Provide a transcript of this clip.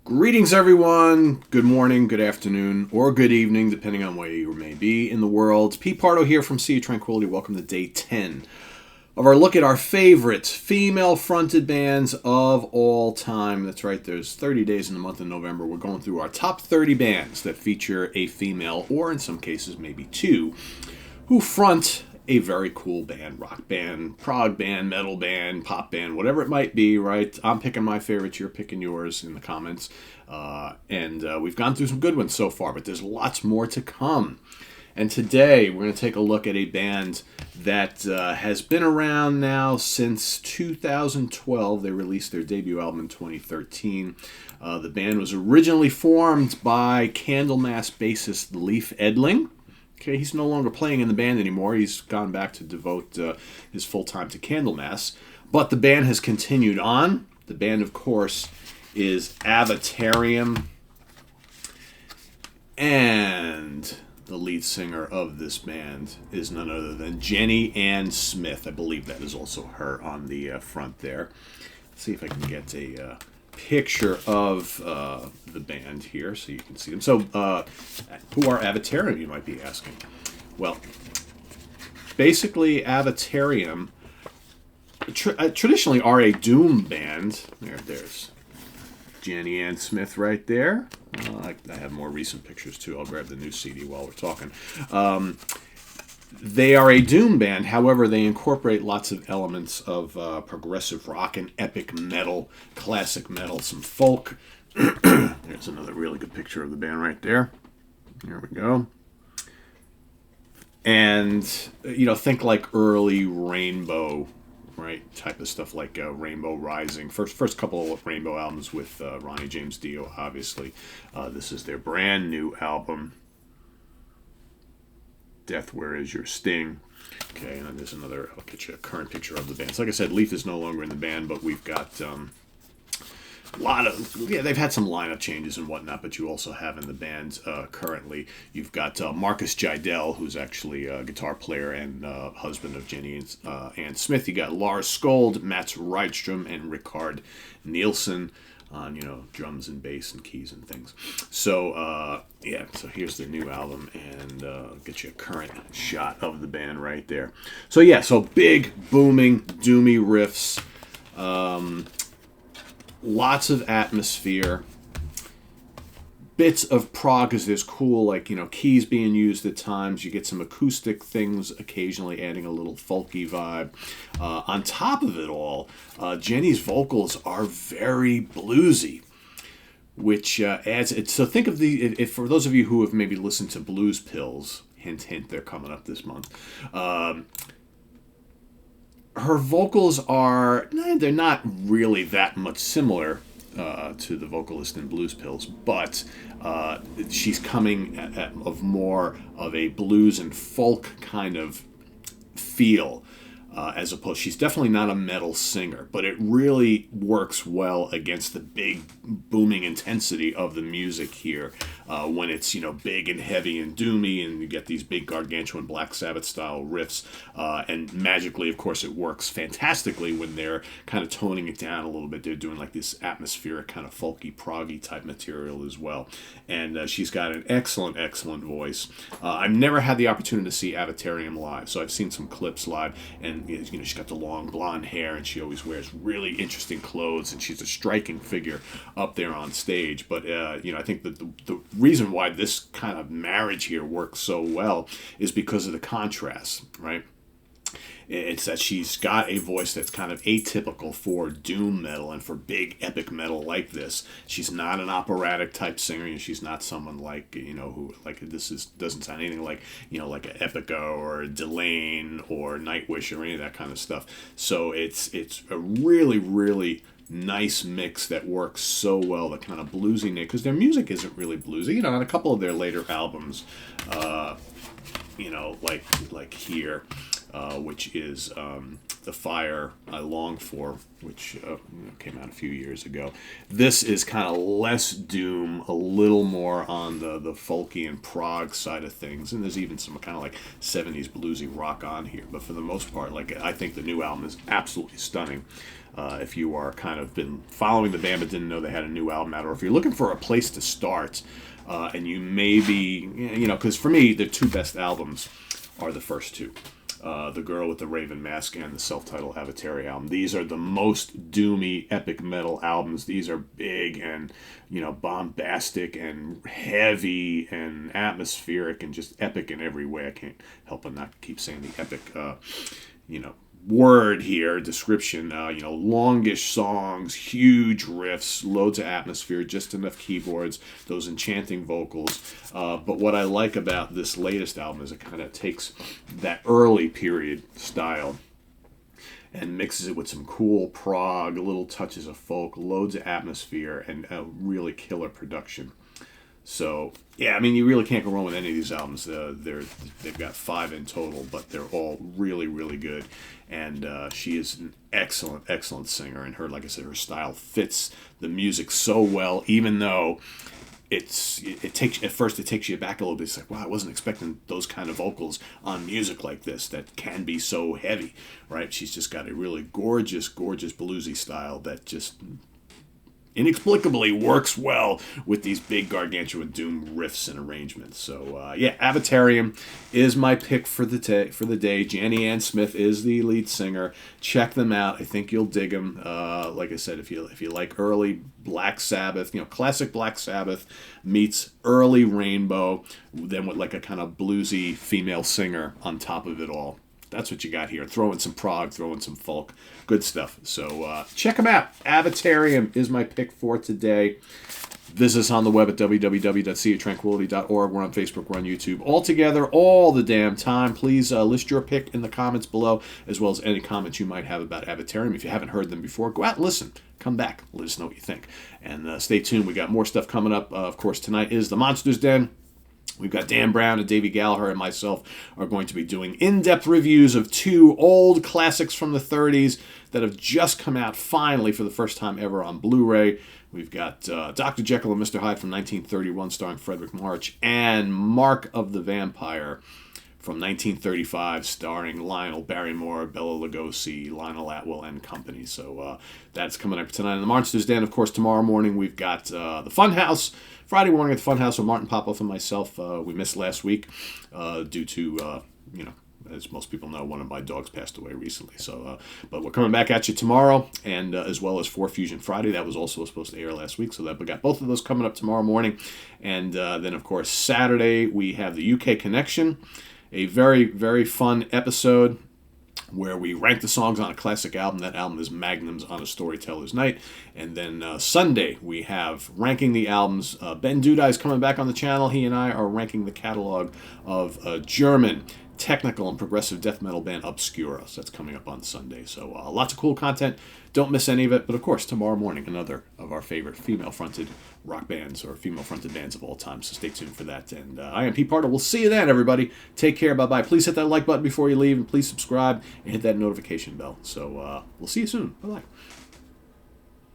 Greetings, everyone. Good morning, good afternoon, or good evening, depending on where you may be in the world. Pete Pardo here from Sea of Tranquility. Welcome to day 10 of our look at our favorite female-fronted bands of all time. That's right, there's 30 days in the month of November. We're going through our top 30 bands that feature a female, or in some cases maybe two, who front a very cool band, rock band, prog band, metal band, pop band, whatever it might be, right? I'm picking my favorites, you're picking yours in the comments. And we've gone through some good ones so far, but there's lots more to come. And today we're going to take a look at a band that has been around now since 2012. They released their debut album in 2013. The band was originally formed by Candlemass bassist Leif Edling. Okay, he's no longer playing in the band anymore. He's gone back to devote his full time to Candlemass. But the band has continued on. The band, of course, is Avatarium. And the lead singer of this band is none other than Jenny Ann Smith. I believe that is also her on the front there. Let's see if I can get a picture of the band here so you can see them. So, who are Avatarium, you might be asking? Well, basically, Avatarium traditionally are a doom band. There's Jenny Ann Smith right there. I have more recent pictures too. I'll grab the new CD while we're talking. They are a doom band, however, they incorporate lots of elements of progressive rock and epic metal, classic metal, some folk. There's another really good picture of the band right there. There we go. And, think like early Rainbow, right, type of stuff like Rainbow Rising. First couple of Rainbow albums with Ronnie James Dio, obviously. This is their brand new album, Death, Where Is Your Sting? Okay, and then there's another, I'll get you a current picture of the band. So like I said, Leif is no longer in the band, but we've got a lot of, they've had some lineup changes and whatnot, but you also have in the band currently, you've got Marcus Gidel, who's actually a guitar player and husband of Jenny Ann Smith. You got Lars Skold, Mats Rydstrom, and Rickard Nielsen on, drums and bass and keys and things. So, so here's the new album, and I'll get you a current shot of the band right there. So, so big, booming, doomy riffs, lots of atmosphere, bits of prog as there's cool, keys being used at times. You get some acoustic things occasionally adding a little folky vibe. On top of it all, Jenny's vocals are very bluesy, which adds it. So think of if for those of you who have maybe listened to Blues Pills, hint, hint, they're coming up this month. Her vocals they're not really that much similar to the vocalist in Blues Pills, but she's coming of more of a blues and folk kind of feel, as opposed, she's definitely not a metal singer, but it really works well against the big booming intensity of the music here, when it's, big and heavy and doomy, and you get these big gargantuan Black Sabbath style riffs, and magically, of course, it works fantastically when they're kind of toning it down a little bit. They're doing like this atmospheric kind of folky, proggy type material as well, and she's got an excellent voice. I've never had the opportunity to see Avatarium live, so I've seen some clips live, and she's got the long blonde hair, and she always wears really interesting clothes, and she's a striking figure up there on stage. But I think that the reason why this kind of marriage here works so well is because of the contrast, right? It's that she's got a voice that's kind of atypical for doom metal and for big epic metal like this. She's not an operatic type singer, and she's not someone like, who doesn't sound anything like, like an Epica or Delane or Nightwish or any of that kind of stuff. So it's a really, really nice mix that works so well, the kind of bluesy, because their music isn't really bluesy. On a couple of their later albums, like here, which is the fire I long for, which came out a few years ago. This is kind of less doom, a little more on the folky and prog side of things, and there's even some kind of like 70s bluesy rock on here. But for the most part, like, I think the new album is absolutely stunning. If you are kind of been following the band but didn't know they had a new album out, or if you're looking for a place to start, and you maybe, because for me, the two best albums are the first two. The Girl with the Raven Mask and the self-titled Avatari album. These are the most doomy epic metal albums. These are big and, bombastic and heavy and atmospheric and just epic in every way. I can't help but not keep saying the epic, word here, description, longish songs, huge riffs, loads of atmosphere, just enough keyboards, those enchanting vocals. But what I like about this latest album is it kind of takes that early period style and mixes it with some cool prog, little touches of folk, loads of atmosphere, and a really killer production. So, yeah, I mean, you really can't go wrong with any of these albums. They've got 5 in total, but they're all really, really good. And she is an excellent, excellent singer. And her, like I said, her style fits the music so well, even though it takes you back a little bit. It's like, wow, I wasn't expecting those kind of vocals on music like this that can be so heavy, right? She's just got a really gorgeous, gorgeous bluesy style that just inexplicably works well with these big gargantuan doom riffs and arrangements. So Avatarium is my pick for the day. Janie Ann Smith is the lead singer. Check them out. I think you'll dig them. Like I said, if you like early Black Sabbath, classic Black Sabbath meets early Rainbow, then with like a kind of bluesy female singer on top of it all. That's what you got here. Throw in some prog, throw in some folk. Good stuff. So check them out. Avatarium is my pick for today. Visit us on the web at www.seaoftranquility.org. We're on Facebook. We're on YouTube. All together, all the damn time. Please list your pick in the comments below, as well as any comments you might have about Avatarium. If you haven't heard them before, go out and listen. Come back. Let us know what you think. And stay tuned. We got more stuff coming up. Of course, tonight is The Monsters Den. We've got Dan Brown and Davey Gallagher and myself are going to be doing in-depth reviews of 2 old classics from the 30s that have just come out finally for the first time ever on Blu-ray. We've got Dr. Jekyll and Mr. Hyde from 1931 starring Frederick March, and Mark of the Vampire from 1935 starring Lionel Barrymore, Bela Lugosi, Lionel Atwill, and company. So that's coming up tonight in the Monsters Den. Of course, tomorrow morning we've got the Funhouse. Friday morning at the Funhouse with Martin Popoff and myself. We missed last week due to, as most people know, one of my dogs passed away recently. So, but we're coming back at you tomorrow, and as well as 4 Fusion Friday. That was also supposed to air last week, so that we got both of those coming up tomorrow morning. And then, of course, Saturday we have the UK Connection, a very, very fun episode where we rank the songs on a classic album. That album is Magnums on a Storyteller's Night. And then Sunday, we have ranking the albums. Ben Dudai is coming back on the channel. He and I are ranking the catalog of German technical and progressive death metal band Obscura. So that's coming up on Sunday. So lots of cool content. Don't miss any of it. But of course, tomorrow morning, another of our favorite female-fronted rock bands or female-fronted bands of all time. So stay tuned for that. And I am Pete Pardo. We'll see you then, everybody. Take care. Bye-bye. Please hit that like button before you leave. And please subscribe and hit that notification bell. So we'll see you soon. Bye-bye.